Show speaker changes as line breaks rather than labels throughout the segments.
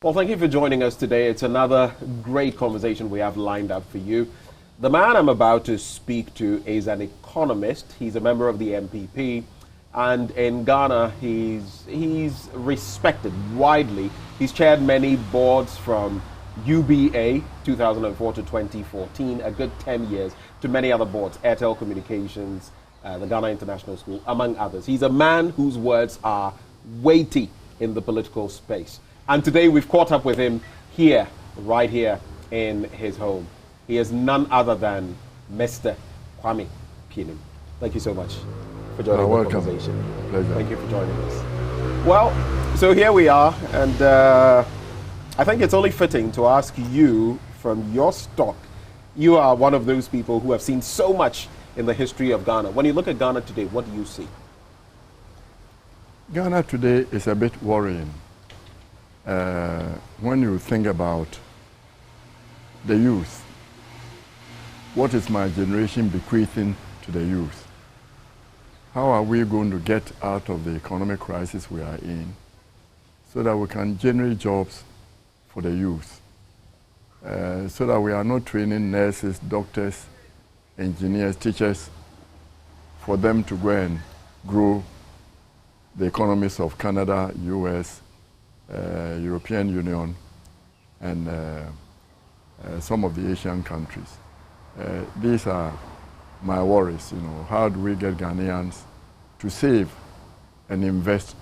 Well, thank you for joining us today. It's another great conversation we have lined up for you. The man I'm about to speak to is an economist. He's a member of the MPP, and in Ghana, he's respected widely. He's chaired many boards from UBA 2004 to 2014, a good 10 years, to many other boards, Airtel Communications, the Ghana International School, among others. He's a man whose words are weighty in the political space. And today we've caught up with him here, right here in his home. He is none other than Mr. Kwame Pianim. Thank you so much for joining the conversation.
Pleasure.
Thank you for joining us. Well, so here we are, and I think it's only fitting to ask you from your stock. You are one of those people who have seen so much in the history of Ghana. When you look at Ghana today, what do you see?
Ghana today is a bit worrying. When you think about the youth, what is my generation bequeathing to the youth? How are we going to get out of the economic crisis we are in so that we can generate jobs for the youth? So that we are not training nurses, doctors, engineers, teachers for them to go and grow the economies of Canada, US, European Union, and some of the Asian countries. These are my worries. How do we get Ghanaians to save and invest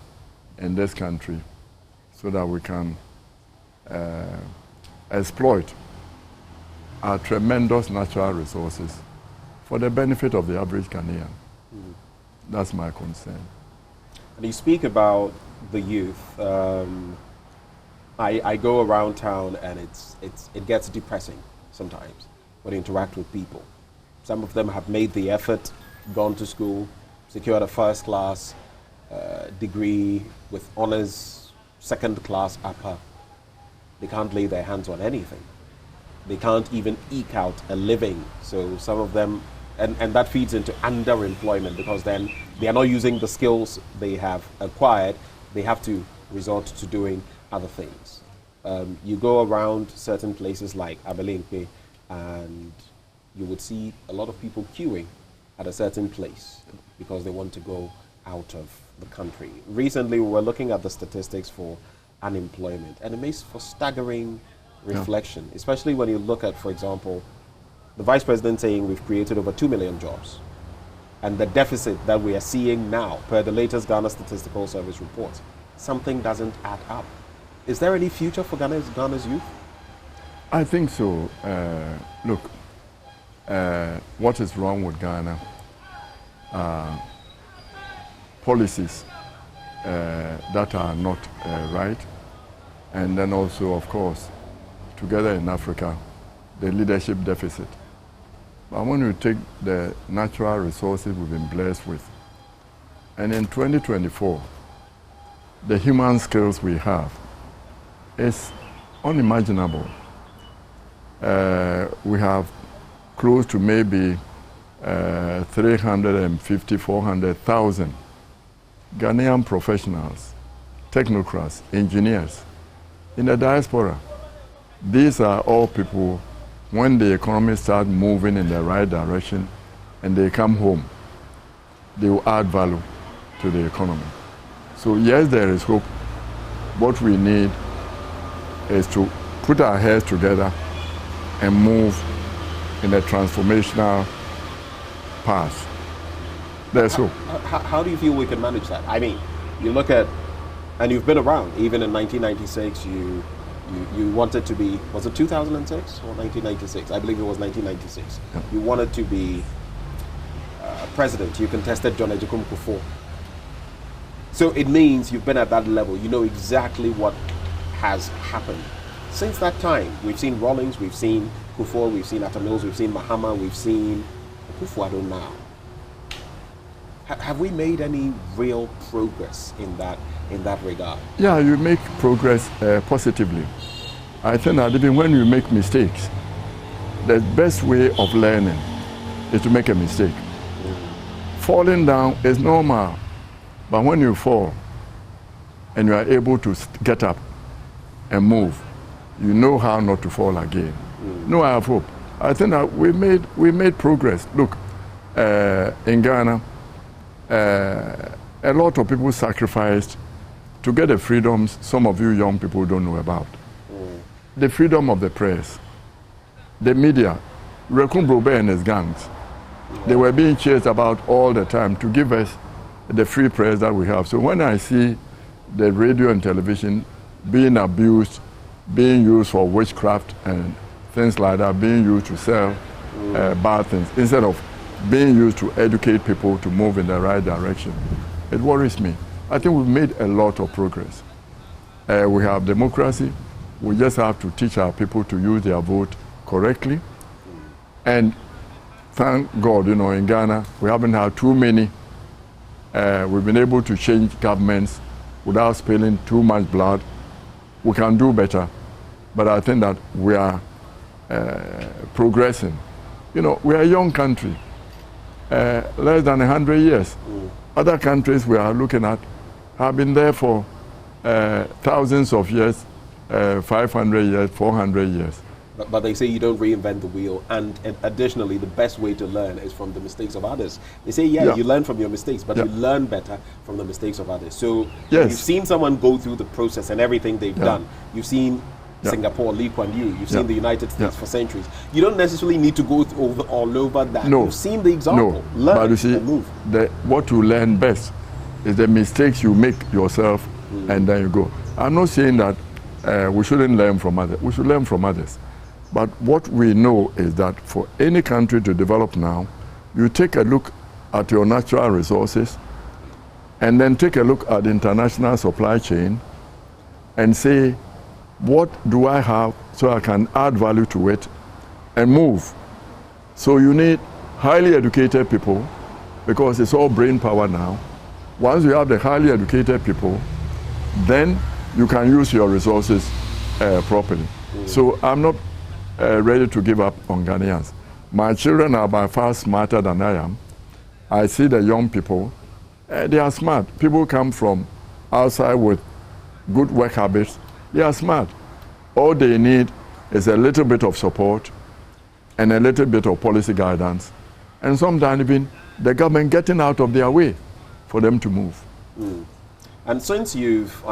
in this country so that we can exploit our tremendous natural resources for the benefit of the average Ghanaian? That's my concern.
And you speak about the youth. I go around town and it gets depressing sometimes when you interact with people. Some of them have made the effort, gone to school, secured a first class degree with honors, second class upper. They can't lay their hands on anything. They can't even eke out a living. So some of them, and that feeds into underemployment, because then they are not using the skills they have acquired. They have to resort to doing other things. You go around certain places like Abelenke, and you would see a lot of people queuing at a certain place because they want to go out of the country. Recently, we were looking at the statistics for unemployment, and it makes for staggering reflection, especially when you look at, for example, the Vice President saying we've created over 2 million jobs, and the deficit that we are seeing now, per the latest Ghana Statistical Service report, something doesn't add up. Is there any future for Ghana's youth?
I think so. Look, what is wrong with Ghana? Policies that are not right, and then also, of course, together in Africa, the leadership deficit. But when you take the natural resources we've been blessed with, and in 2024, the human skills we have is unimaginable. We have close to maybe 350, 400,000 Ghanaian professionals, technocrats, engineers in the diaspora. These are all people, when the economy starts moving in the right direction and they come home, they will add value to the economy. So yes, there is hope. What we need is to put our heads together and move in a transformational path. There's hope.
How do you feel we can manage that? I mean, you look at, and you've been around, even in 1996, you wanted to be, was it 2006 or 1996? I believe it was 1996. Yeah. You wanted to be president. You contested John Ejikun Kufuor. So it means you've been at that level. You know exactly what has happened. Since that time, we've seen Rawlings, we've seen Kufuor, we've seen Atta Mills, we've seen Mahama, we've seen Akufo-Addo now. Have we made any real progress in that regard? Yeah,
you make progress positively. I think that even when you make mistakes, the best way of learning is to make a mistake. Falling down is normal, but when you fall and you are able to get up, and move, you know how not to fall again. No, I have hope. I think that we made progress. Look, in Ghana, a lot of people sacrificed to get the freedoms some of you young people don't know about. The freedom of the press, the media, Nkrumahs and his gangs, they were being chased about all the time to give us the free press that we have. So when I see the radio and television being abused, being used for witchcraft and things like that, being used to sell bad things, instead of being used to educate people to move in the right direction, it worries me. I think we've made a lot of progress. We have democracy. We just have to teach our people to use their vote correctly. And thank God, in Ghana, we haven't had too many. We've been able to change governments without spilling too much blood. We can do better, but I think that we are progressing. We are a young country, less than 100 years. Other countries we are looking at have been there for thousands of years, 500 years, 400 years.
But they say you don't reinvent the wheel, and additionally, the best way to learn is from the mistakes of others. They say, you learn from your mistakes, but you learn better from the mistakes of others. So you've seen someone go through the process and everything they've done. You've seen Singapore, Lee Kuan Yew. You've seen the United States for centuries. You don't necessarily need to go all over that.
No.
You've seen the example.
No.
Learn
but you see,
and move.
What you learn best is the mistakes you make yourself, and then you go. I'm not saying that we shouldn't learn from others. We should learn from others. But what we know is that for any country to develop now, you take a look at your natural resources and then take a look at the international supply chain and say, what do I have so I can add value to it and move? So you need highly educated people, because it's all brain power now. Once you have the highly educated people, then you can use your resources properly. So I'm not ready to give up on Ghanaians. My children are by far smarter than I am. I see the young people, they are smart. People come from outside with good work habits. They are smart. All they need is a little bit of support and a little bit of policy guidance, and sometimes even the government getting out of their way for them to move.
And since you've,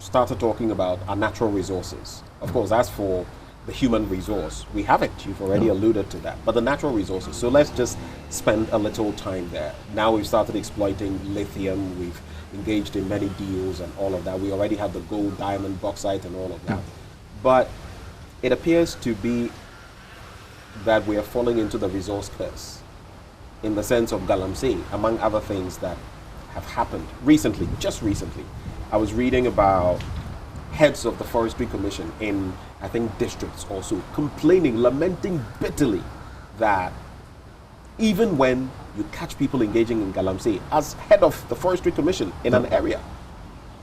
started talking about our natural resources, of course, as for the human resource, we have it. You've already alluded to that. But the natural resources, so let's just spend a little time there. Now we've started exploiting lithium. We've engaged in many deals and all of that. We already have the gold, diamond, bauxite and all of that. But it appears to be that we are falling into the resource curse in the sense of Galamsey, among other things that have happened recently, just recently. I was reading about heads of the Forestry Commission in, I think, districts also, complaining, lamenting bitterly that even when you catch people engaging in Galamsey, as head of the Forestry Commission in an area,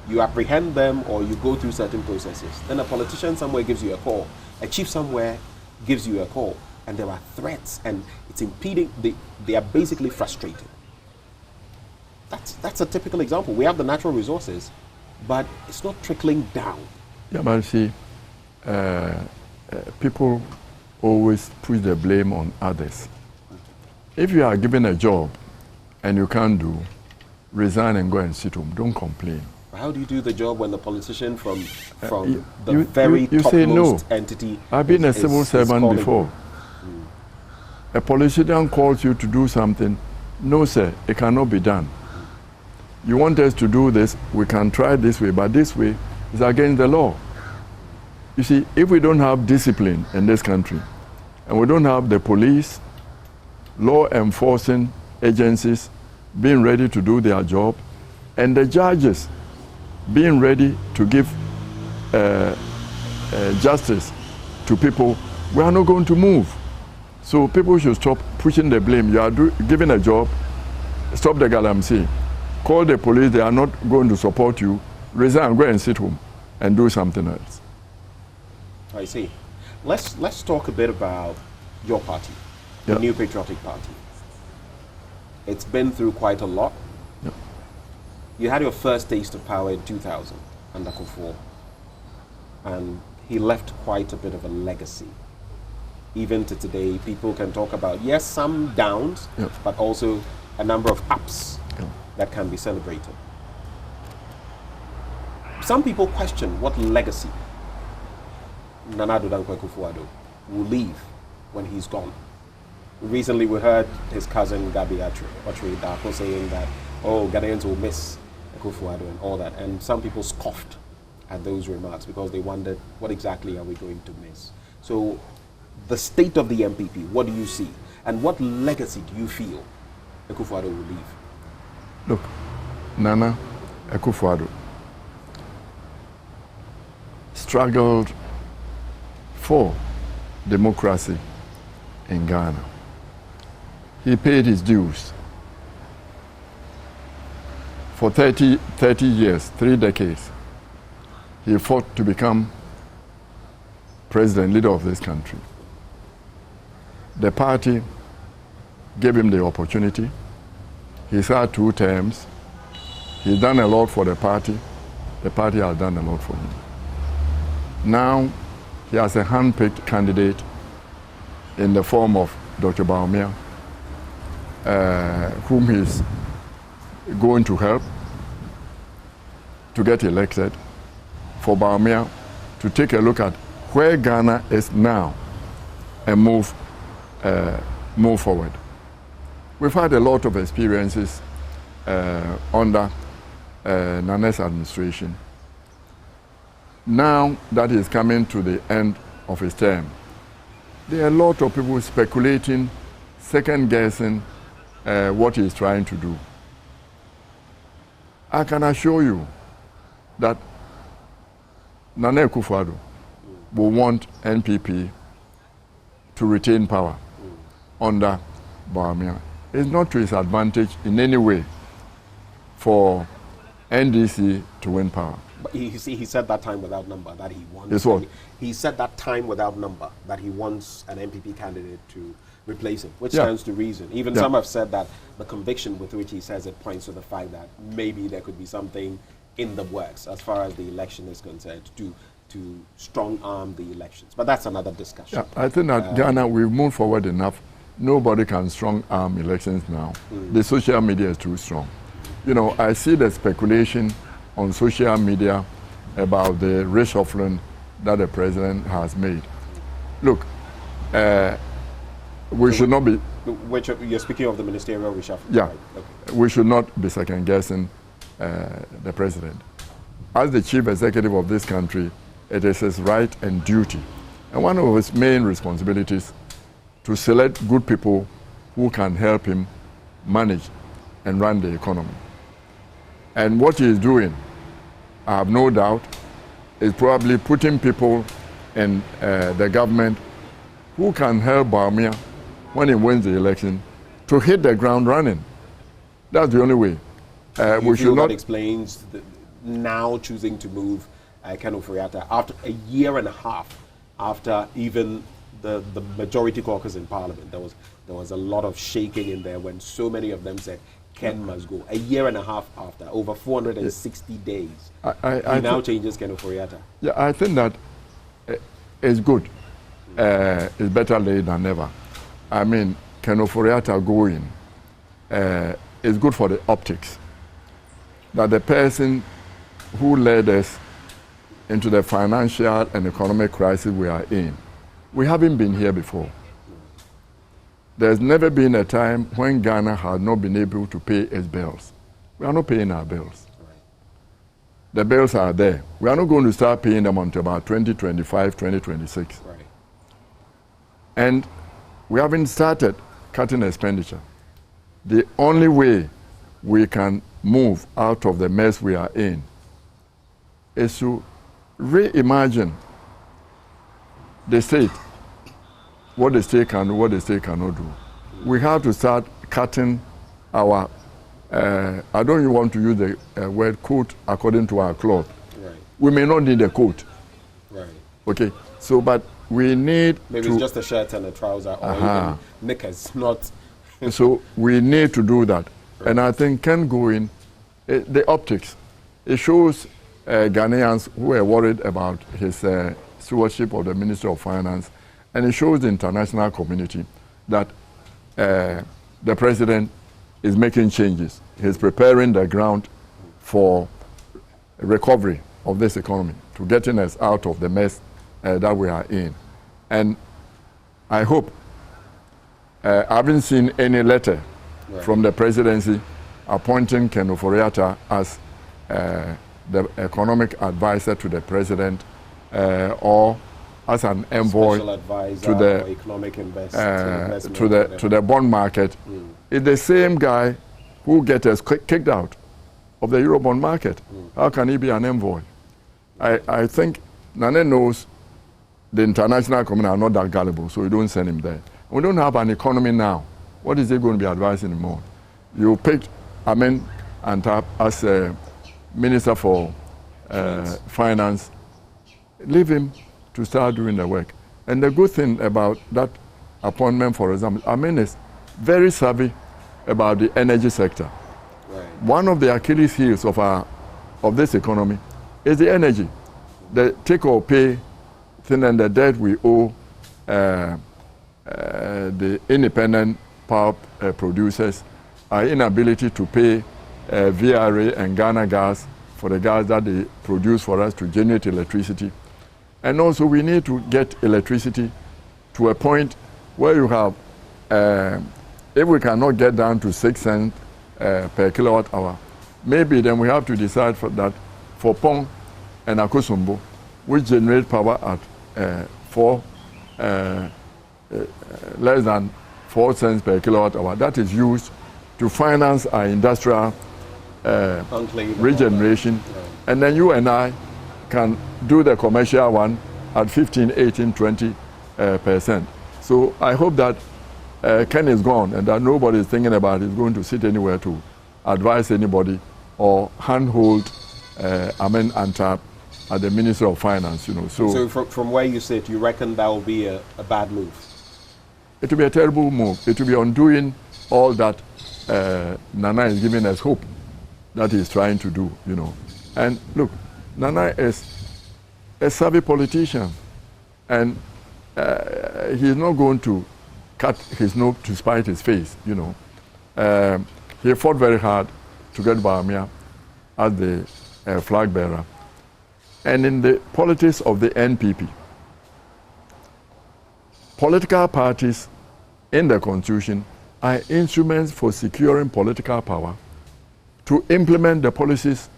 you apprehend them or you go through certain processes. Then a politician somewhere gives you a call, a chief somewhere gives you a call, and there are threats and it's impeding, they are basically frustrated. That's a typical example. We have the natural resources, but it's not trickling down.
Yeah, but see, people always put the blame on others. If you are given a job and you can't do, resign and go and sit home. Don't complain.
How do you do the job when the politician from the very topmost entity?
I've been a civil servant before. A politician calls you to do something. No, sir, it cannot be done. You want us to do this, we can try this way, but this way is against the law. You see, if we don't have discipline in this country, and we don't have the police, law enforcing agencies being ready to do their job, and the judges being ready to give justice to people, we are not going to move. So people should stop pushing the blame. You are giving a job, stop the Galamsey. Call the police, they are not going to support you. Resign, go and sit home and do something else.
I see. Let's talk a bit about your party, the New Patriotic Party. It's been through quite a lot. You had your first taste of power in 2000 under Akufo. and he left quite a bit of a legacy. Even to today, people can talk about, yes, some downs, but also a number of ups that can be celebrated. Some people question what legacy Nana Addo Dankwa Akufo-Addo will leave when he's gone. Recently, we heard his cousin Gabi Otri Darko saying that, oh, Ghanaians will miss Akufo-Addo and all that. And some people scoffed at those remarks because they wondered, what exactly are we going to miss? So, the state of the MPP, what do you see? And what legacy do you feel Akufo-Addo will leave?
Look, Nana Akufo-Addo struggled for democracy in Ghana. He paid his dues. For 30 years, 3 decades, he fought to become president, leader of this country. The party gave him the opportunity. He's had 2 terms. He's done a lot for the party. The party has done a lot for him. Now, he has a hand-picked candidate in the form of Dr. Bawumia, whom he's going to help to get elected, for Bawumia to take a look at where Ghana is now and move forward. We've had a lot of experiences under Nana's administration. Now that he's coming to the end of his term, there are a lot of people speculating, second-guessing what he's trying to do. I can assure you that Nana Akufo-Addo will want NPP to retain power under Bawumia. It's not to his advantage in any way for NDC to win power.
But he said that time without number that he wants.
It's what?
He said that time without number that he wants an MPP candidate to replace him, which stands to reason. Even some have said that the conviction with which he says it points to the fact that maybe there could be something in the works as far as the election is concerned to strong arm the elections. But that's another discussion.
Yeah, I think that Ghana, we've moved forward enough. Nobody can strong arm elections now. The social media is too strong. You know, I see the speculation on social media about the reshuffling that the president has made. Look, we should not be...
Which you're speaking of the ministerial reshuffling?
Yeah.
Right? Okay.
We should not be second-guessing the president. As the chief executive of this country, it is his right and duty, and one of his main responsibilities, to select good people who can help him manage and run the economy. And what he is doing, I have no doubt, is probably putting people in the government who can help Bawumia when he wins the election to hit the ground running. That's the only way.
We should not. That explains now choosing to move Ken Ofori-Atta after a year and a half after even the majority caucus in Parliament. There was a lot of shaking in there when so many of them said Ken must go. A year and a half after, over 460 days, he now changes Ken Ofori-Atta. Yeah,
I think that it's good. It's better late than never. I mean, Ken Ofori-Atta going is good for the optics. That the person who led us into the financial and economic crisis we are in, we haven't been here before. There's never been a time when Ghana has not been able to pay its bills. We are not paying our bills. The bills are there. We are not going to start paying them until about 2025, 2026.
Right.
And we haven't started cutting expenditure. The only way we can move out of the mess we are in is to reimagine the state, what the state can do, what the state cannot do. We have to start cutting our, I don't even want to use the word coat according to our cloth.
Right.
We may not need a coat.
Right.
Okay, so but we need
maybe it's just a shirt and a trouser or even knickers, not...
So we need to do that. Right. And I think Ken going, the optics, it shows Ghanaians who were worried about his stewardship of the Ministry of Finance, and it shows the international community that the president is making changes. He's preparing the ground for recovery of this economy, to getting us out of the mess that we are in. And I hope, I haven't seen any letter from the presidency appointing Ken Ofori-Atta as the economic advisor to the president or as an envoy to the
economic
to the bond market. It's the same guy who gets us kicked out of the Eurobond market. How can he be an envoy? I think Nane knows the international community are not that gullible, so we don't send him there. We don't have an economy now. What is he going to be advising him on? You picked Amen Antap as a Minister for Finance. Leave him to start doing the work. And the good thing about that appointment, for example, Amen is very savvy about the energy sector. Right. One of the Achilles heels of this economy is the energy. The take or pay thing and the debt we owe the independent power producers, our inability to pay VRA and Ghana Gas for the gas that they produce for us to generate electricity. And also we need to get electricity to a point where you have, if we cannot get down to 6 cents per kilowatt hour, maybe then we have to decide for that for Pong and Akosombo, which generate power at less than 4 cents per kilowatt hour. That is used to finance our industrial regeneration. And then you and I can do the commercial one at 15, 18, 20%. So I hope that Ken is gone and that nobody is thinking about is going to sit anywhere to advise anybody or handhold Amen Antap at the Ministry of Finance. So
from where you sit, you reckon that will be a bad move?
It will be a terrible move. It will be undoing all that Nana is giving us hope that he's trying to do, And look, Nana is a savvy politician, and he's not going to cut his nose to spite his face, He fought very hard to get Bawumia as the flag bearer. And in the politics of the NPP, political parties in the Constitution are instruments for securing political power to implement the policies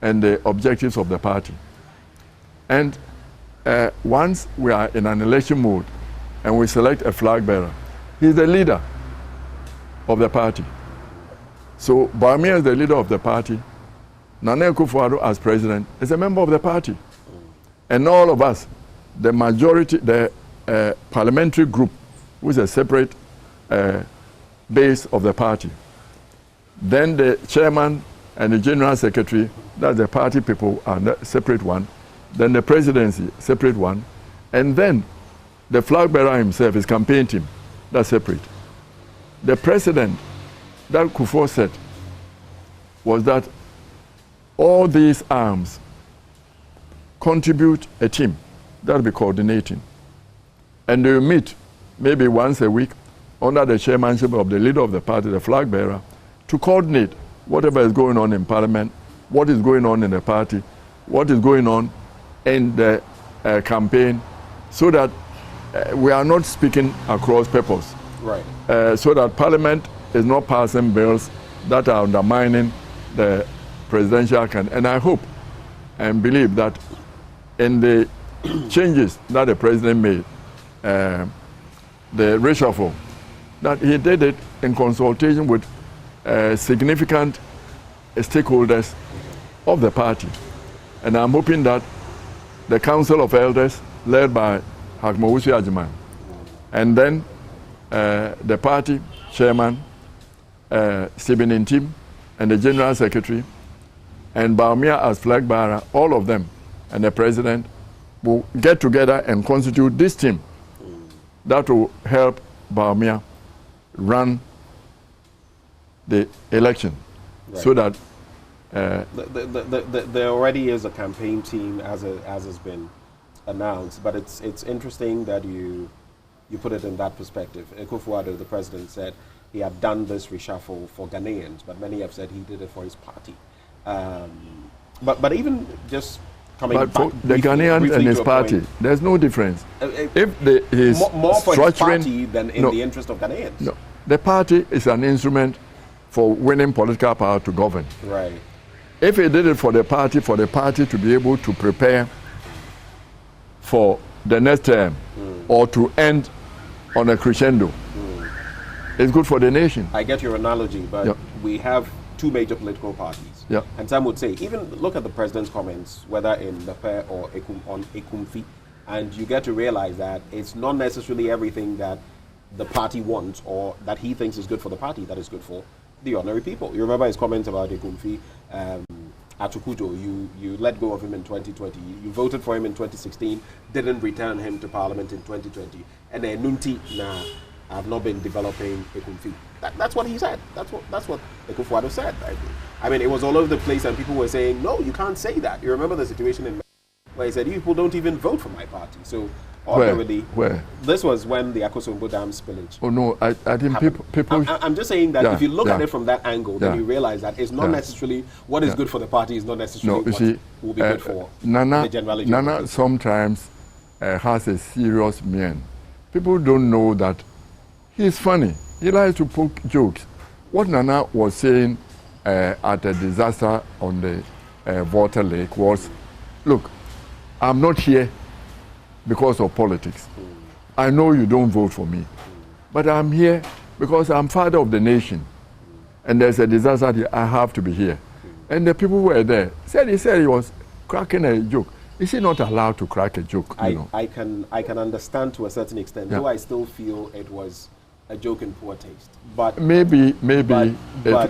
and the objectives of the party. And once we are in an election mode and we select a flag bearer, he's the leader of the party. So Bawumia is the leader of the party. Nana Akufo-Addo as president is a member of the party. And all of us, the majority, the parliamentary group, which is a separate base of the party. Then the chairman and the general secretary, that's the party people, are the separate one. Then the presidency, separate one. And then the flag bearer himself, his campaign team, that's separate. The president, that Kufuor said, was that all these arms contribute a team that will be coordinating. And they will meet maybe once a week under the chairmanship of the leader of the party, the flag bearer, to coordinate whatever is going on in Parliament, what is going on in the party, what is going on in the campaign, so that we are not speaking across purpose.
Right.
So that Parliament is not passing bills that are undermining the presidential candidate. And I hope and believe that in the changes that the president made, the reshuffle, that he did it in consultation with significant stakeholders of the party. And I'm hoping that the Council of Elders, led by Hakmawusi Ajiman, and then the party chairman, Stephen Intim, and the general secretary, and Bawumia as flag bearer, all of them, and the president will get together and constitute this team that will help Bawumia run the election, right, so that
There already is a campaign team, as has been announced, but it's interesting that you put it in that perspective. Akufo-Addo, the president, said he had done this reshuffle for Ghanaians, but many have said he did it for his party. But even just coming back
for the Ghanaians and his party, there's no difference. If he's
more for his party than in the interest of Ghanaians.
No, the party is an instrument for winning political power to govern.
Right.
If he did it for the party to be able to prepare for the next term or to end on a crescendo, it's good for the nation.
I get your analogy, but we have two major political parties. And some would say, even look at the president's comments, whether in Lepe or on Ekumfi, and you get to realize that it's not necessarily everything that the party wants or that he thinks is good for the party that is good for the ordinary people. You remember his comments about Ekumfi, Atukujo, you let go of him in 2020. You voted for him in 2016, didn't return him to Parliament in 2020. And then Nunti, I've not been developing Ekumfi. That's what he said. That's what Akufo-Addo said. I mean, it was all over the place, and people were saying, no, you can't say that. You remember the situation in where he said, you people don't even vote for my party. So,
where?
This was when the Akosombo Dam spillage.
Oh, no, I think people...
I'm just saying that if you look at it from that angle, then you realize that it's not necessarily what is good for the party is not necessarily what will be good for the generality.
Nana sometimes has a serious mien. People don't know that he's funny. He likes to poke jokes. What Nana was saying at a disaster on the Water Lake was, look, I'm not here because of politics. I know you don't vote for me, but I'm here because I'm father of the nation. And there's a disaster, I have to be here. And the people who were there he said he was cracking a joke. Is he not allowed to crack a joke?
I can understand to a certain extent, though I still feel it was a joke in poor taste. But
maybe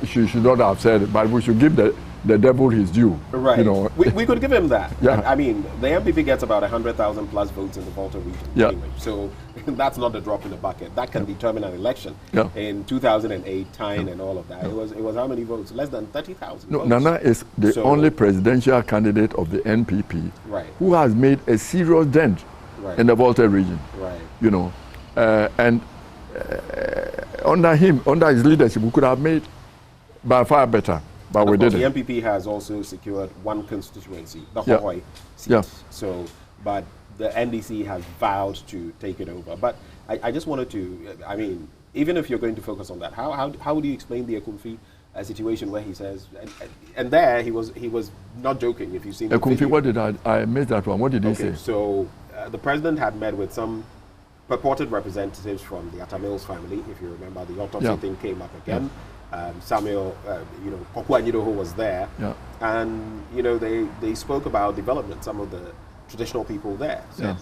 she should not have said it, but we should give the devil his due.
Right.
You know.
We could give him that. I mean, the MPP gets about 100,000 plus votes in the Volta region. Anyway, so that's not a drop in the bucket. That can determine an election. In 2008, Tyne and all of that. It was how many votes? Less than 30,000 votes.
Nana is the only presidential candidate of the NPP who has made a serious dent in the Volta region.
Right.
You know, and under his leadership, we could have made by far better, but we didn't.
The MPP has also secured one constituency, the Hohoi seat. So, but the NDC has vowed to take it over. But I just wanted to, I mean, even if you're going to focus on that, how would you explain the Ekumfi situation where he says, and there he was not joking. If you've seen the video.
What did I missed that one? What did he say?
So the president had met with some purported representatives from the Atamils family. If you remember, the autopsy thing came up again. Samuel, Kwame who was there, and they spoke about development. Some of the traditional people there said,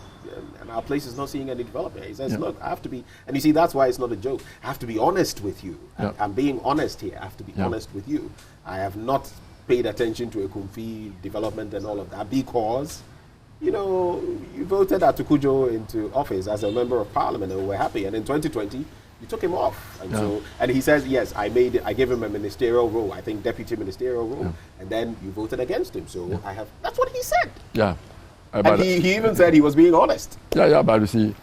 and our place is not seeing any development. He says, look, I have to be, and you see, that's why it's not a joke. I have to be honest with you. I'm being honest here. I have to be honest with you. I have not paid attention to Ekumfi development and all of that because you voted Atukujo into office as a member of parliament and we were happy. And in 2020, you took him off. And so, and he says, yes, I gave him a ministerial role, I think deputy ministerial role. And then you voted against him. So that's what he said. And he even said he was being honest.
But you see,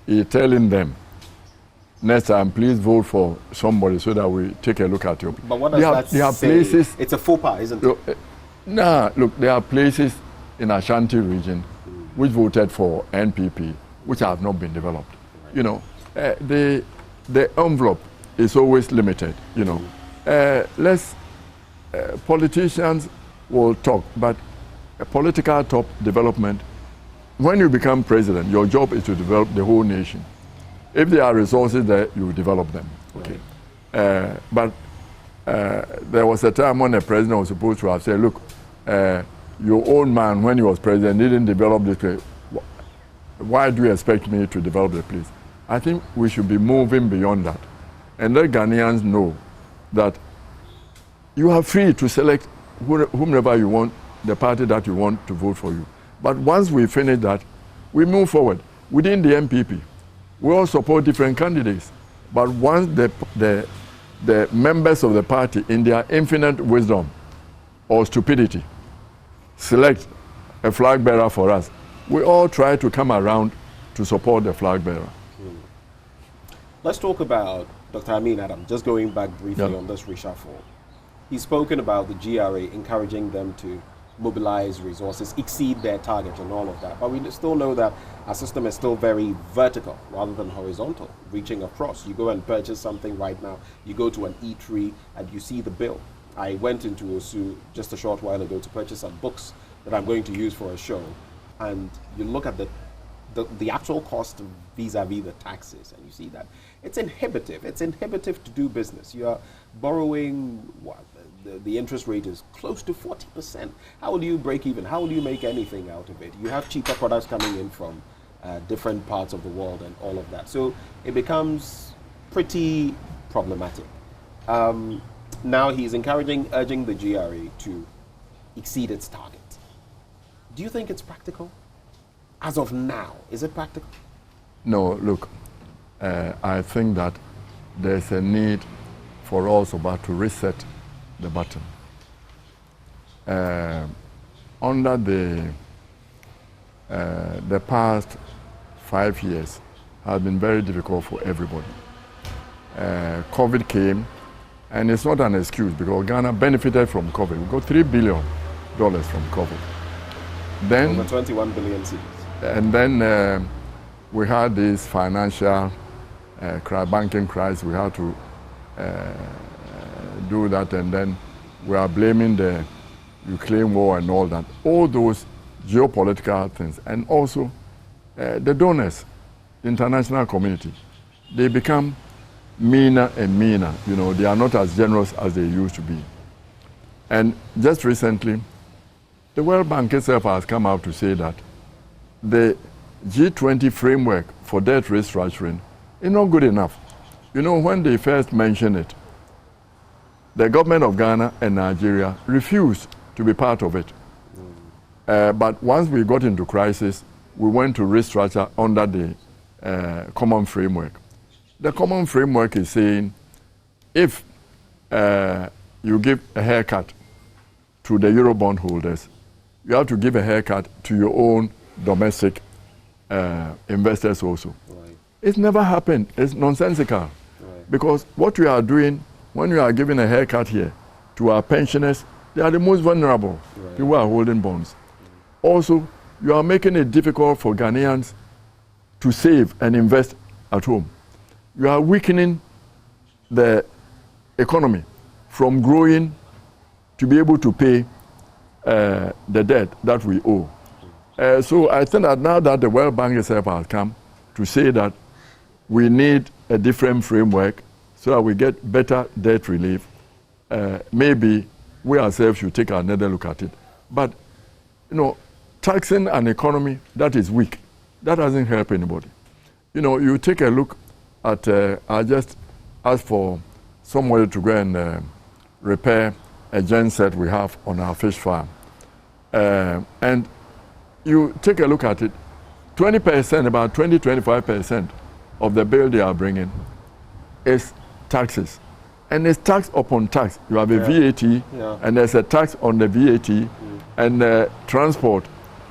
he's telling them, next time, please vote for somebody so that we take a look at you.
But what does that say? Places, it's a faux pas, isn't it?
Look, there are places in Ashanti region which voted for NPP, which have not been developed. The envelope is always limited. Politicians will talk, but a political top development, when you become president, your job is to develop the whole nation. If there are resources there, you develop them. But there was a time when the president was supposed to have said, look, your own man, when he was president, didn't develop this place. Why do you expect me to develop the place? I think we should be moving beyond that. And let Ghanaians know that you are free to select whomever you want, the party that you want to vote for you. But once we finish that, we move forward. Within the MPP, we all support different candidates. But once the members of the party, in their infinite wisdom, or stupidity, select a flag bearer for us. We all try to come around to support the flag bearer.
Let's talk about Dr. Amin Adam, just going back briefly on this reshuffle. He's spoken about the GRA encouraging them to mobilize resources, exceed their target and all of that. But we still know that our system is still very vertical rather than horizontal, reaching across. You go and purchase something right now, you go to an eatery and you see the bill. I went into Osu just a short while ago to purchase some books that I'm going to use for a show. And you look at the actual cost vis-a-vis the taxes, and you see that it's inhibitive. It's inhibitive to do business. You are borrowing, what, the interest rate is close to 40%. How will you break even? How will you make anything out of it? You have cheaper products coming in from different parts of the world and all of that. So it becomes pretty problematic. Now he's urging the GRA to exceed its target. Do you think it's practical? As of now, is it practical?
No, look, I think that there's a need for us about to reset the button. Under the past 5 years has been very difficult for everybody. COVID came, and it's not an excuse because Ghana benefited from COVID. We got $3 billion from COVID. Then
over 21 billion cedis.
And then we had this financial banking crisis. We had to do that, and then we are blaming the Ukraine war and all that. All those geopolitical things, and also the donors, the international community, they become meaner and meaner. You know, they are not as generous as they used to be. And just recently, the World Bank itself has come out to say that the G20 framework for debt restructuring is not good enough. You know, when they first mentioned it, the government of Ghana and Nigeria refused to be part of it. But once we got into crisis, we went to restructure under the common framework. The common framework is saying if you give a haircut to the Eurobond holders, you have to give a haircut to your own domestic investors also.
Right.
It's never happened. It's nonsensical. Right. Because what you are doing when you are giving a haircut here to our pensioners, they are the most vulnerable. Right. People who are holding bonds. Also, you are making it difficult for Ghanaians to save and invest at home. You are weakening the economy from growing to be able to pay the debt that we owe. So I think that now that the World Bank itself has come to say that we need a different framework so that we get better debt relief, maybe we ourselves should take another look at it. But, you know, taxing an economy that is weak, that doesn't help anybody. You know, you take a look at, I just asked for somebody to go and repair a genset we have on our fish farm. And you take a look at it, 20%, about 20-25% of the bill they are bringing is taxes. And it's tax upon tax. You have a VAT, and there's a tax on the VAT, and transport,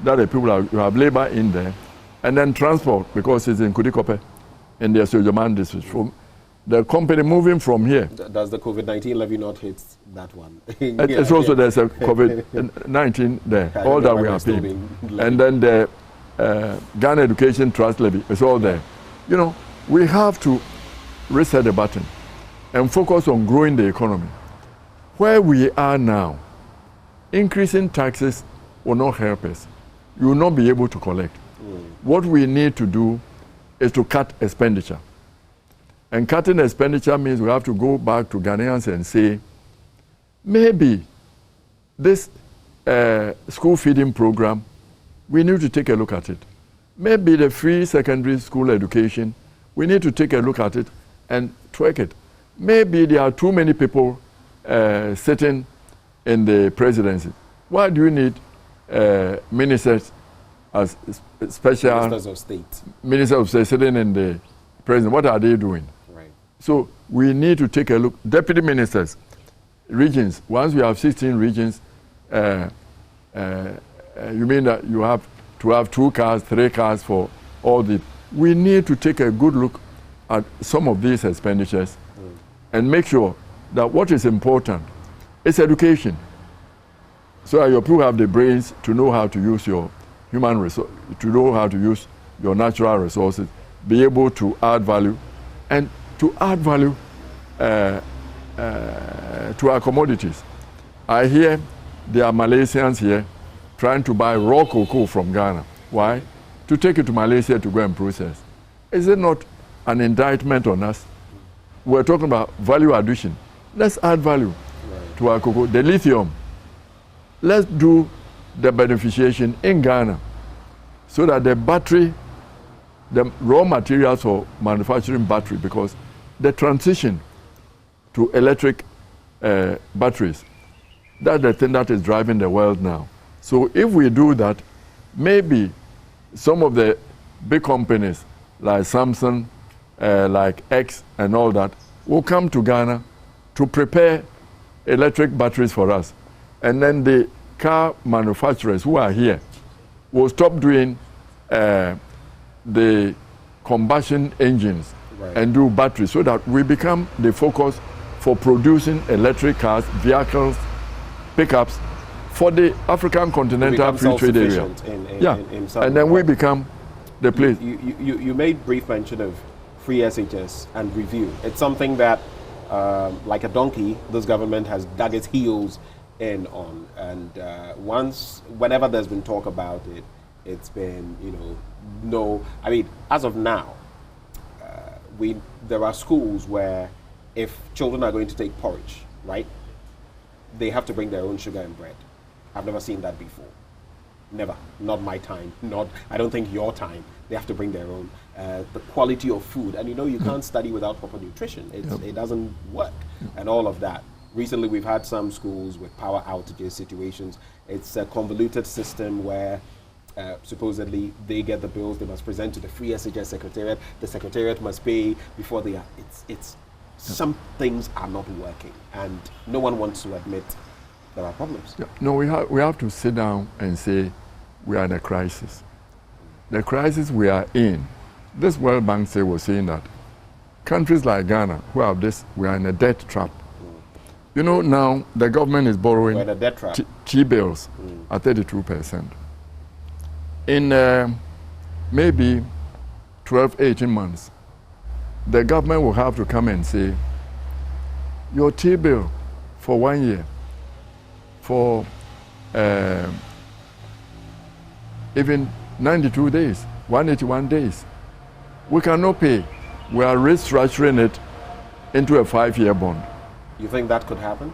that the people you have labor in there, and then transport, because it's in Kudikope, in the Sojaman district. From the company moving from here.
Does the COVID-19 levy not hit that one?
It's also there's a COVID-19 there, all that we are paying. And then the Ghana Education Trust levy is all there. You know, we have to reset the button and focus on growing the economy. Where we are now, increasing taxes will not help us. You will not be able to collect. What we need to do is to cut expenditure. And cutting expenditure means we have to go back to Ghanaians and say, maybe this school feeding program, we need to take a look at it. Maybe the free secondary school education, we need to take a look at it and tweak it. Maybe there are too many people sitting in the presidency. Why do you need ministers as special
ministers of state?
Ministers of state sitting in the president. What are they doing?
Right. So
we need to take a look. Deputy ministers, regions. Once we have 16 regions, You mean that you have to have 2 cars, 3 cars for all the... We need to take a good look at some of these expenditures and make sure that what is important is education. So that your people have the brains to know how to use your human resource, to know how to use your natural resources, be able to add value, and to add value to our commodities. I hear there are Malaysians here trying to buy raw cocoa from Ghana. Why? To take it to Malaysia to go and process. Is it not an indictment on us? We're talking about value addition. Let's add value to our cocoa. The lithium, let's do the beneficiation in Ghana so that the battery, the raw materials for manufacturing battery, because the transition to electric batteries, that's the thing that is driving the world now. So if we do that, maybe some of the big companies like Samsung, like X and all that, will come to Ghana to prepare electric batteries for us. And then the car manufacturers who are here will stop doing the combustion engines and do batteries, so that we become the focus for producing electric cars, vehicles, pickups for the African continental free trade area. And then we become the place.
You made brief mention of FreeSHS and review. It's something that, like a donkey, this government has dug its heels in on. And whenever there's been talk about it, it's been, I mean, as of now, there are schools where if children are going to take porridge, right, they have to bring their own sugar and bread. I've never seen that before. Never. Not my time. I don't think your time. They have to bring their own. The quality of food. And you can't study without proper nutrition. It doesn't work. And all of that. Recently we've had some schools with power outages situations. It's a convoluted system where supposedly they get the bills, they must present to the FreeSHS secretariat. The secretariat must pay before they are. Some things are not working. And no one wants to admit there are problems.
No, we have to sit down and say we are in a crisis. The crisis we are in, this World Bank was saying that countries like Ghana, who have this, we are in a debt trap. Now the government is borrowing T-bills at 32%. In maybe 12, 18 months, the government will have to come and say, your T-bill for 1 year, for even 92 days, 181 days, we cannot pay. We are restructuring it into a 5-year bond.
You think that could happen?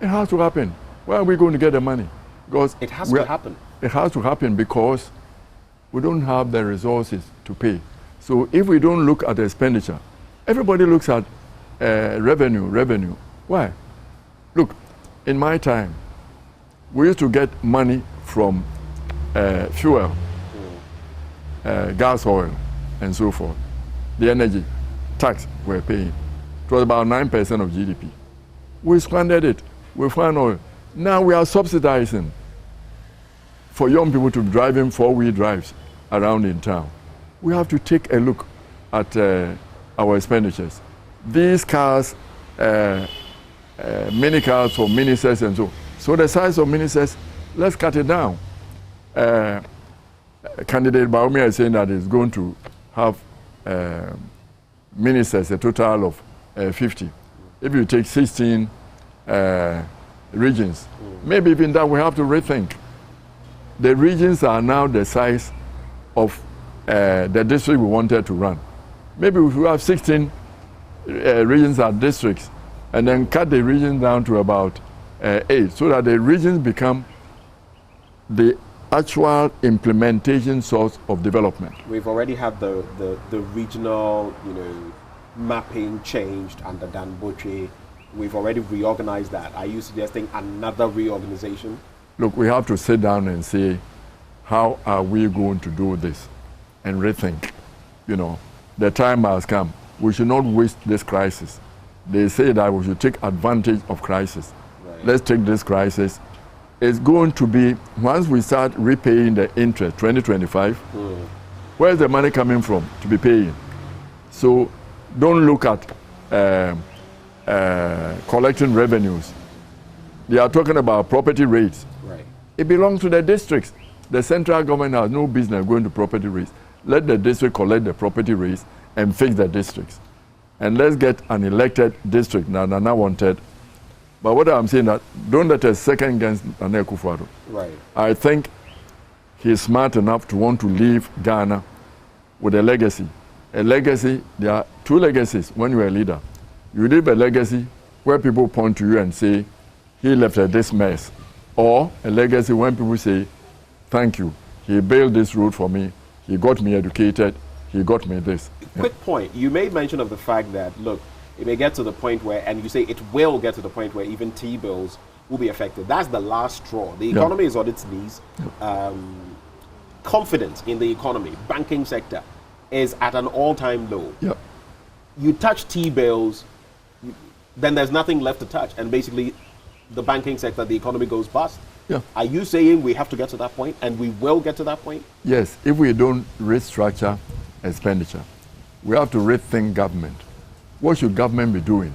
It has to happen. Where are we going to get the money? Because
it has to happen.
It has to happen because we don't have the resources to pay. So if we don't look at the expenditure, everybody looks at revenue. Why? Look, in my time, we used to get money from fuel, gas oil, and so forth. The energy tax we're paying. It was about 9% of GDP. We squandered it. We found oil. Now we are subsidizing for young people to be driving 4-wheel drives around in town. We have to take a look at our expenditures. These cars, mini cars for ministers and so. So the size of ministers, let's cut it down. Candidate Bawumia is saying that he's going to have ministers a total of 50. If you take 16 regions, maybe even that we have to rethink. The regions are now the size of the district we wanted to run. Maybe we should have 16 regions or districts and then cut the regions down to about 8, so that the regions become the actual implementation source of development.
We've already had the regional, mapping changed under Dan Botwe. We've already reorganized that. Are you suggesting another reorganization?
Look, we have to sit down and say, how are we going to do this? And rethink. The time has come. We should not waste this crisis. They say that we should take advantage of crisis. Right. Let's take this crisis. is going to be, once we start repaying the interest, 2025, where's the money coming from to be paying? So don't look at collecting revenues. They are talking about property rates.
Right.
It belongs to the districts. The central government has no business going to property rates. Let the district collect the property rates and fix the districts. And let's get an elected district. Nana wanted. But what I'm saying that, don't let us second guess Nana Akufo-Addo.
Right.
I think he's smart enough to want to leave Ghana with a legacy. A legacy, there are two legacies when you're a leader. You leave a legacy where people point to you and say, he left this mess. Or a legacy when people say, thank you, he built this road for me, he got me educated, he got me this.
Quick point, you made mention of the fact that, look, it may get to the point where, and you say it will get to the point where even T-bills will be affected. That's the last straw. The economy is on its knees. Confidence in the economy, banking sector, is at an all-time low. You touch T-bills, then there's nothing left to touch, and basically the banking sector, the economy goes bust. Are you saying we have to get to that point, and we will get to that point?
Yes, if we don't restructure expenditure, we have to rethink government. What should government be doing?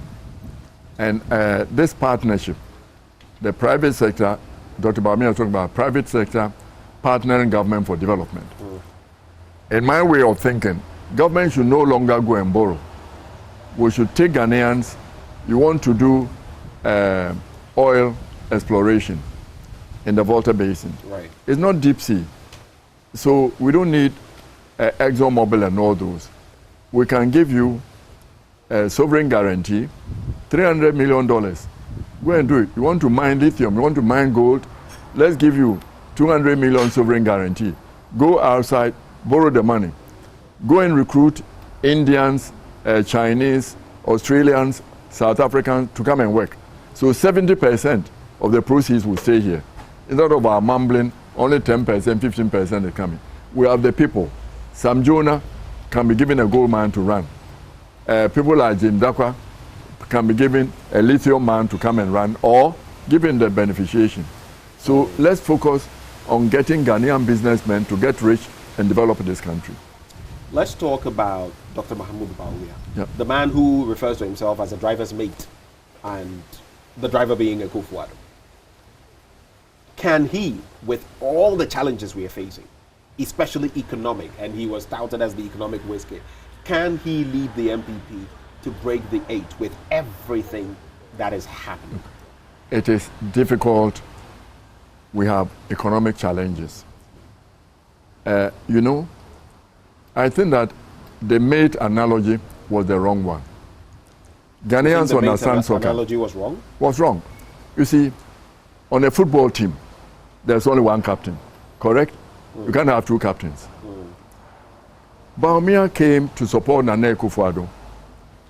And this partnership, the private sector, Dr. Bawumia was talking about private sector partnering government for development. In my way of thinking, government should no longer go and borrow. We should take Ghanaians. You want to do oil exploration in the Volta Basin.
Right.
It's not deep sea. So we don't need ExxonMobil and all those. We can give you a sovereign guarantee, $300 million. Go and do it. You want to mine lithium, you want to mine gold, let's give you 200 million sovereign guarantee. Go outside, borrow the money. Go and recruit Indians, Chinese, Australians, South Africans to come and work. So 70% of the proceeds will stay here. Instead of our mumbling, only 10%, 15% is coming. We have the people. Sam Jonah can be given a gold mine to run. People like Jim Dakwa can be given a lithium mine to come and run, or given the beneficiation. So let's focus on getting Ghanaian businessmen to get rich and develop this country.
Let's talk about Dr. Mahmoud Bawumia, the man who refers to himself as a driver's mate, and the driver being Akufo-Addo. Can he, with all the challenges we are facing, especially economic, and he was touted as the economic whiskey, can he lead the MPP to break the 8 with everything that is happening?
It is difficult. We have economic challenges. I think that the mate analogy was the wrong one. Ghanaians understand soccer.
The analogy was wrong?
Was wrong. You see, on a football team, there's only one captain, correct? You can't have two captains. Bawumia came to support Nana Akufo-Addo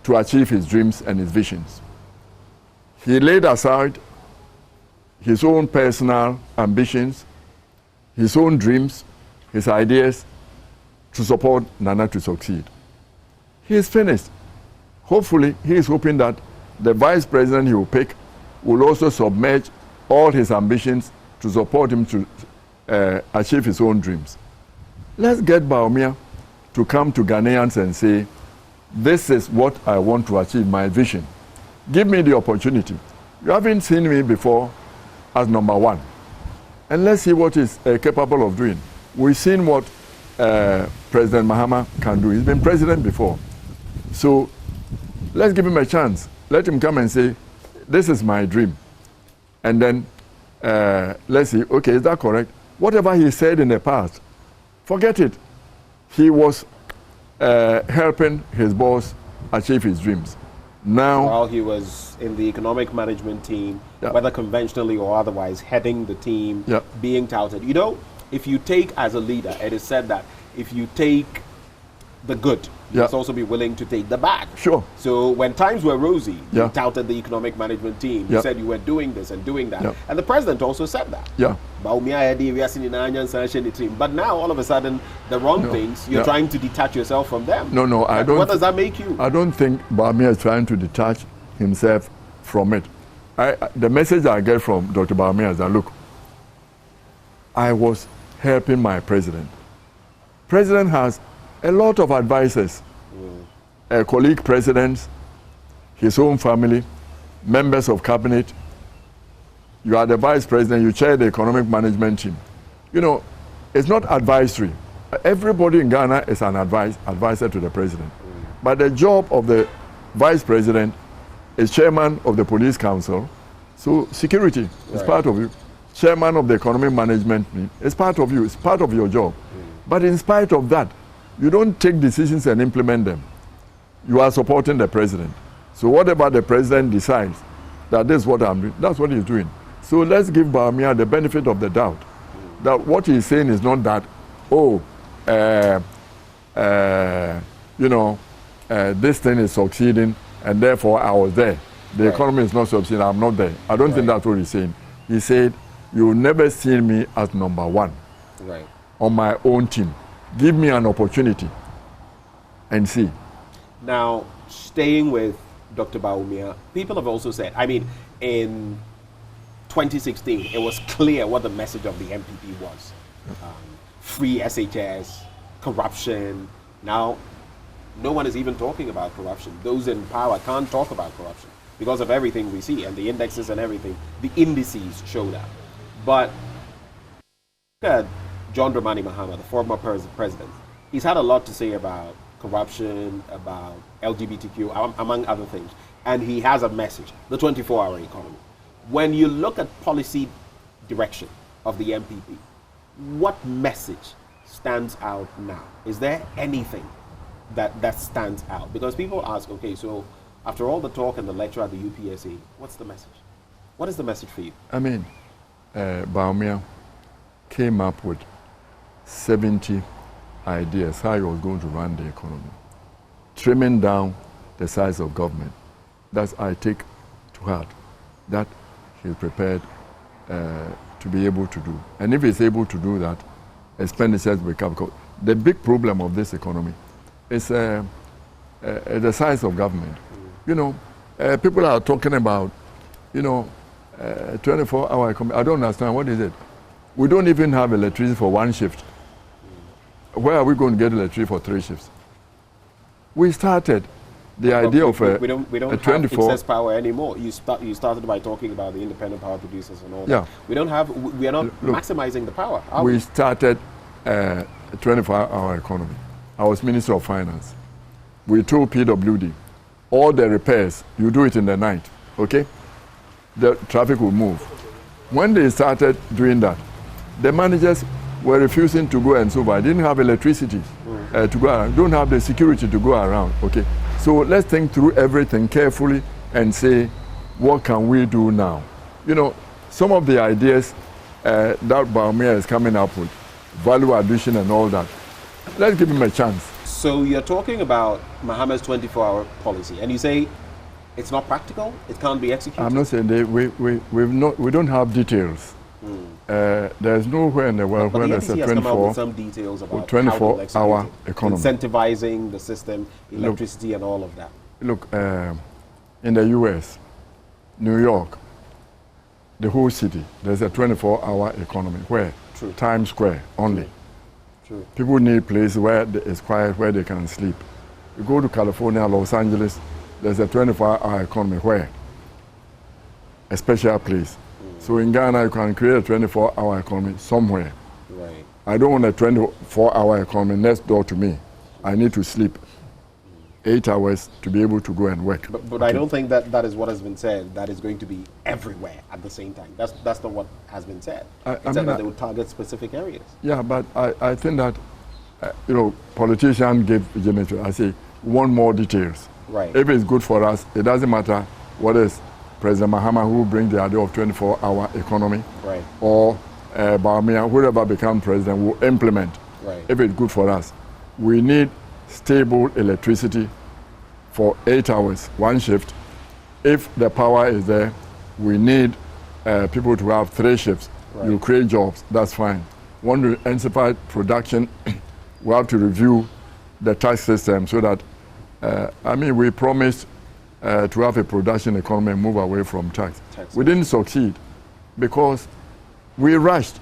to achieve his dreams and his visions. He laid aside his own personal ambitions, his own dreams, his ideas to support Nana to succeed. He is finished. Hopefully, he is hoping that the vice president he will pick will also submerge all his ambitions to support him to achieve his own dreams. Let's get Bawumia to come to Ghanaians and say, this is what I want to achieve, my vision. Give me the opportunity. You haven't seen me before as number one. And let's see what he's capable of doing. We've seen what President Mahama can do. He's been president before. So let's give him a chance. Let him come and say, this is my dream. And then let's see, okay, is that correct? Whatever he said in the past, forget it. He was helping his boss achieve his dreams. Now,
while he was in the economic management team, whether conventionally or otherwise, heading the team, being touted. You know, if you take as a leader, it is said that if you take the good, you must also be willing to take the bad.
Sure.
So when times were rosy, you touted the economic management team. You said you were doing this and doing that. And the president also said that. But now, all of a sudden, the wrong things, you're trying to detach yourself from them.
No, I don't.
What does that make you?
I don't think Bawumia is trying to detach himself from it. The message I get from Dr. Bawumia is that, look, I was helping my president. President has a lot of advisors, colleague presidents, his own family, members of cabinet. You are the vice president, you chair the economic management team. You know, it's not advisory. Everybody in Ghana is an advisor to the president. But the job of the vice president is chairman of the police council. So security is part of you. Chairman of the economic management team is part of you. It's part of your job. But in spite of that, you don't take decisions and implement them. You are supporting the president. So whatever the president decides, that this is what I'm doing, that's what he's doing. So let's give Bawumia the benefit of the doubt. That what he's saying is not that, this thing is succeeding and therefore I was there. The economy is not succeeding, I'm not there. I don't think that's what he's saying. He said, you'll never see me as number one on my own team. Give me an opportunity and see.
Now, staying with Dr. Bawumia, people have also said, I mean, in 2016, it was clear what the message of the MPP was. Free SHS, corruption. Now, no one is even talking about corruption. Those in power can't talk about corruption because of everything we see and the indexes and everything. The indices show that. But look at John Dramani Mahama, the former president. He's had a lot to say about corruption, about LGBTQ, among other things. And he has a message, the 24-hour economy. When you look at policy direction of the MPP, what message stands out now? Is there anything that stands out? Because people ask, okay, so after all the talk and the lecture at the UPSA, what's the message? What is the message for you?
I mean, Bawumia came up with 70 ideas how he was going to run the economy, trimming down the size of government. That I take to heart. That he's prepared to be able to do. And if he's able to do that, expenditures will come. The big problem of this economy is the size of government. You know, people are talking about, 24-hour economy. I don't understand. What is it? We don't even have electricity for one shift. Where are we going to get electricity for 3 shifts? We started the idea of
we don't have excess power anymore. You started by talking about the independent power producers and all that. We are not maximizing the power.
We started a 24-hour economy. I was Minister of Finance. We told PWD, all the repairs, you do it in the night, okay? The traffic will move. When they started doing that, the managers were refusing to go and so forth. I didn't have electricity to go around, don't have the security to go around, okay? So let's think through everything carefully and say, what can we do now? You know, some of the ideas that Bawumia is coming up with, value addition and all that, let's give him a chance.
So you're talking about Mahama's 24-hour policy, and you say it's not practical, it can't be executed?
I'm not saying that we don't have details. There's nowhere in the world where there's a 24-hour economy.
Incentivizing the system, electricity and all of that.
Look, in the US, New York, the whole city, there's a 24-hour economy. Where? Times Square only. People need places where it's quiet, where they can sleep. You go to California, Los Angeles, there's a 24-hour economy. Where? A special place. So in Ghana, you can create a 24-hour economy somewhere. I don't want a 24-hour economy next door to me. I need to sleep 8 hours to be able to go and work.
But I don't think that is what has been said, that is going to be everywhere at the same time. That's not what has been said. It's said that they would target specific areas.
Yeah, but I think that, politicians give generation. I say, want more details. If it's good for us, it doesn't matter what is President Mahama who brings the idea of 24-hour economy, or Bawumia, whoever becomes president, will implement. If it's good for us. We need stable electricity for 8 hours, one shift. If the power is there, we need people to have 3 shifts. You create jobs, that's fine. Want to intensify production, we have to review the tax system so that, we promised to have a production economy and move away from tax. We didn't succeed because we rushed.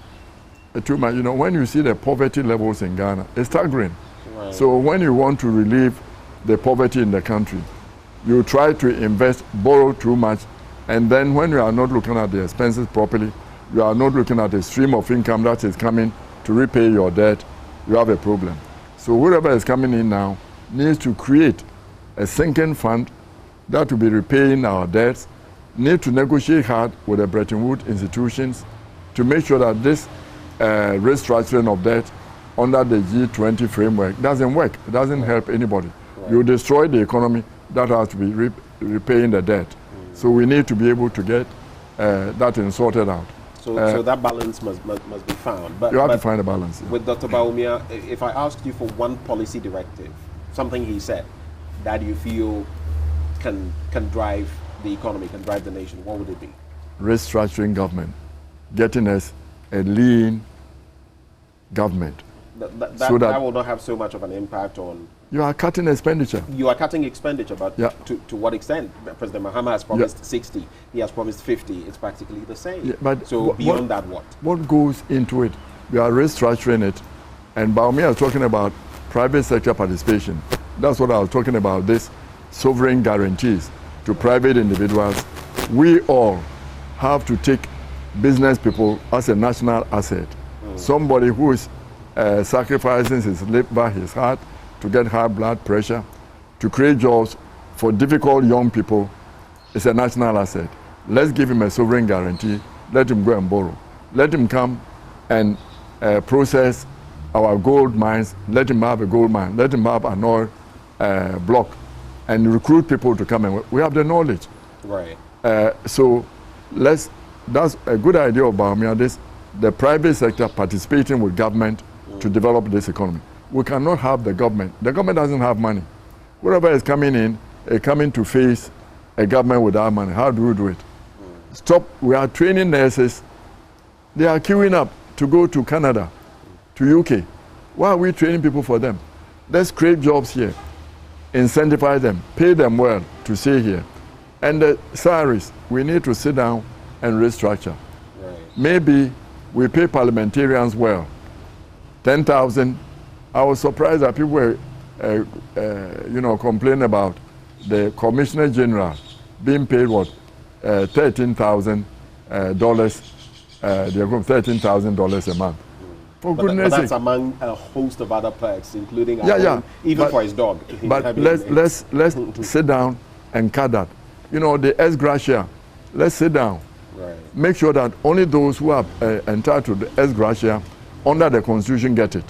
too much. You know, when you see the poverty levels in Ghana, it's staggering.
Right.
So when you want to relieve the poverty in the country, you try to invest, borrow too much, and then when you are not looking at the expenses properly, you are not looking at the stream of income that is coming to repay your debt, you have a problem. So whatever is coming in now needs to create a sinking fund that will be repaying our debts, need to negotiate hard with the Bretton Woods institutions to make sure that this restructuring of debt under the G20 framework doesn't work. It doesn't help anybody. Right. You destroy the economy, that has to be repaying the debt. So we need to be able to get that sorted out.
So that balance must be found.
But you have to find a balance. Yeah.
With Dr. Bawumia, if I asked you for one policy directive, something he said that you feel can drive the economy, can drive the nation, what would it be?
Restructuring government, getting us a lean government.
That will not have so much of an impact on...
You are cutting expenditure.
You are cutting expenditure, but to what extent? President Mahama has promised 60, he has promised 50, it's practically the same. Yeah, but so beyond that, what?
What goes into it? We are restructuring it, and Bawumia is talking about private sector participation. That's what I was talking about, this sovereign guarantees to private individuals. We all have to take business people as a national asset. Somebody who is sacrificing his liver, his heart, to get high blood pressure, to create jobs for difficult young people, is a national asset. Let's give him a sovereign guarantee. Let him go and borrow. Let him come and process our gold mines. Let him have a gold mine. Let him have an oil block and recruit people to come and we have the knowledge.
Right.
So that's a good idea of Bawumia, the private sector participating with government to develop this economy. We cannot have the government. The government doesn't have money. Whatever is coming in, coming to face a government without money. How do we do it? Stop. We are training nurses. They are queuing up to go to Canada, to UK. Why are we training people for them? Let's create jobs here, incentivize them, pay them well to stay here. And the salaries, we need to sit down and restructure. Right. Maybe we pay parliamentarians well, 10,000. I was surprised that people were, complaining about the Commissioner General being paid what, $13,000. They're going $13,000 a month. For goodness' sake.
That's among a host of other perks, including even for his dog.
But let's sit down and cut that. You know, the ex gratia. Let's sit down.
Right.
Make sure that only those who are entitled to the ex gratia under the Constitution get it,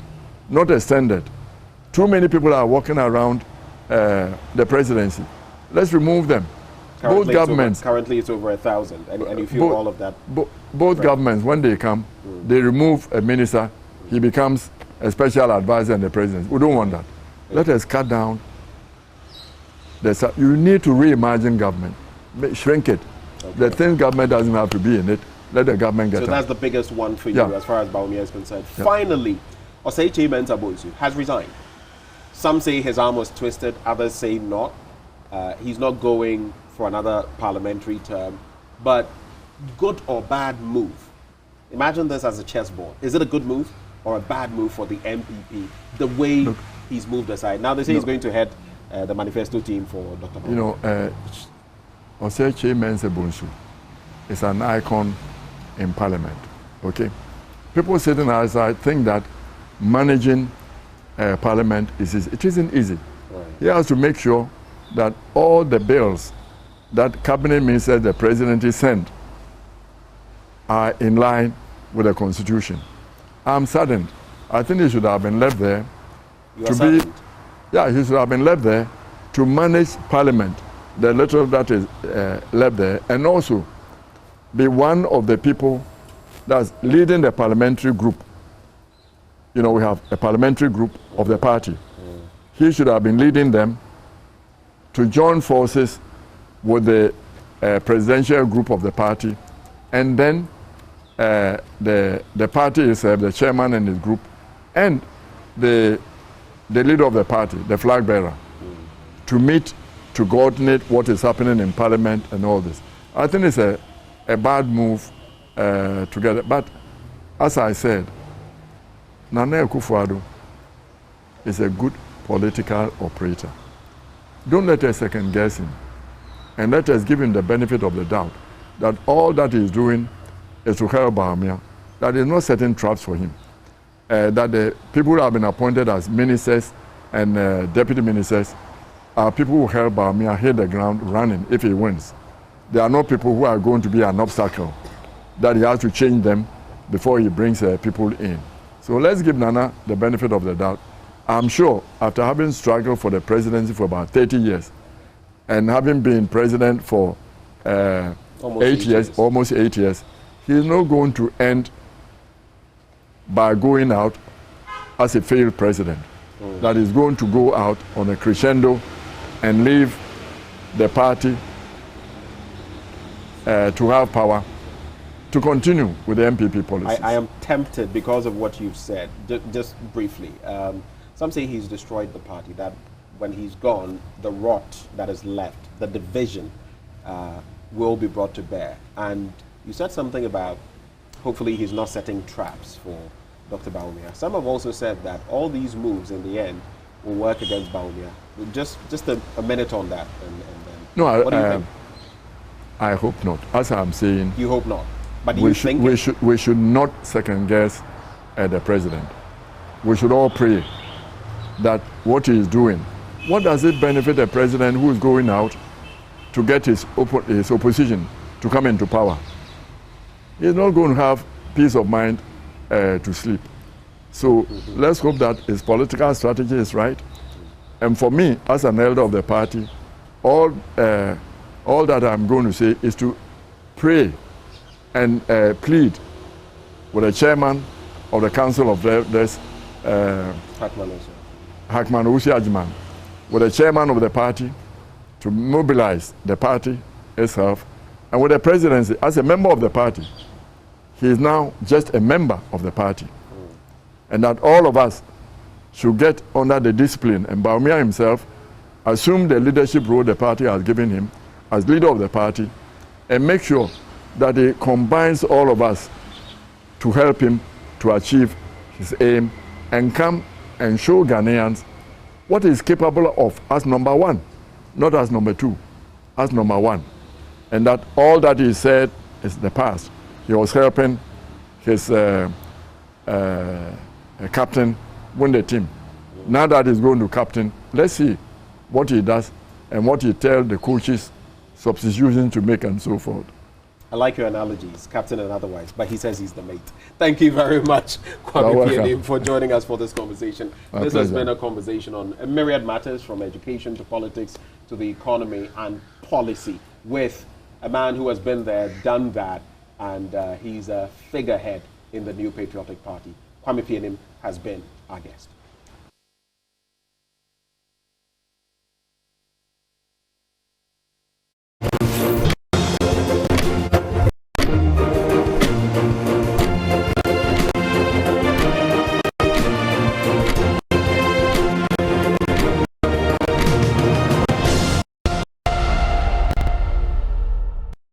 not extended. Too many people are walking around the presidency. Let's remove them. Both governments.
Currently it's over 1,000, and you feel all of that.
Both governments, when they come, they remove a minister, he becomes a special advisor in the presidency. We don't want that. Let us cut down. You need to reimagine government, shrink it. Okay. The things government doesn't have to be in it, let the government get
So that's the biggest one for you as far as Bawumia is concerned. Yeah. Finally, Osei Mensah has resigned. Some say his arm was twisted, others say not. He's not going for another parliamentary term. But good or bad move? Imagine this as a chessboard. Is it a good move or a bad move for the MPP? The way he's moved aside. Now they say he's going to head the manifesto team for Dr. Bawumia.
You know, Osei Mensah is an icon in parliament. Okay? People sitting outside think that managing parliament it isn't easy. Right. He has to make sure that all the bills that cabinet ministers the president sent are in line with the constitution. I'm saddened. I think he should have been left there he should have been left there to manage parliament, the little that is left there, and also be one of the people that's leading the parliamentary group. You know, we have a parliamentary group of the party. He should have been leading them to join forces with the presidential group of the party, and then the party itself, the chairman and his group, and the leader of the party, the flag bearer, to meet, to coordinate what is happening in parliament and all this. I think it's a bad move together. But as I said, Nana Akufo-Addo is a good political operator. Don't let us second guess him. And let us give him the benefit of the doubt that all that he's doing is to help Bawumia, that he's not setting traps for him. That the people who have been appointed as ministers and deputy ministers are people who help Bawumia hit the ground running if he wins. They are not people who are going to be an obstacle, that he has to change them before he brings people in. So let's give Nana the benefit of the doubt. I'm sure after having struggled for the presidency for about 30 years and having been president for almost 8 years, he's not going to end by going out as a failed president. That is going to go out on a crescendo and leave the party to have power to continue with the MPP policy.
I am tempted because of what you've said. Just briefly, some say he's destroyed the party, that when he's gone, the rot that is left, the division, will be brought to bear. And you said something about hopefully he's not setting traps for Dr. Bawumia. Some have also said that all these moves in the end will work against Bawumia. Just a minute on that. And
no,
what do you think?
I hope not. As I'm saying,
you hope not. But do
we
you
should,
think
we should not second guess the president. We should all pray that what he is doing, what does it benefit a president who is going out to get his opposition to come into power? He's not going to have peace of mind to sleep. So let's hope that his political strategy is right. And for me, as an elder of the party, all that I'm going to say is to pray and plead with the chairman of the Council of Elders, Hakman Usiajman, with the chairman of the party to mobilize the party itself, and with the presidency as a member of the party. He is now just a member of the party. And that all of us should get under the discipline, and Bawumia himself assume the leadership role the party has given him as leader of the party, and make sure that he combines all of us to help him to achieve his aim and come and show Ghanaians what he is capable of as number one, not as number two, as number one. And that all that he said is the past. He was helping his captain win the team. Now that he's going to captain, let's see what he does and what he tells the coaches, substitutions to make and so forth.
I like your analogies, captain and otherwise, but he says he's the mate. Thank you very much, Kwame Pianim, for joining us for this conversation. This has been a conversation on a myriad matters, from education to politics to the economy and policy, with a man who has been there, done that, and he's a figurehead in the New Patriotic Party. Kwame Pianim has been our guest.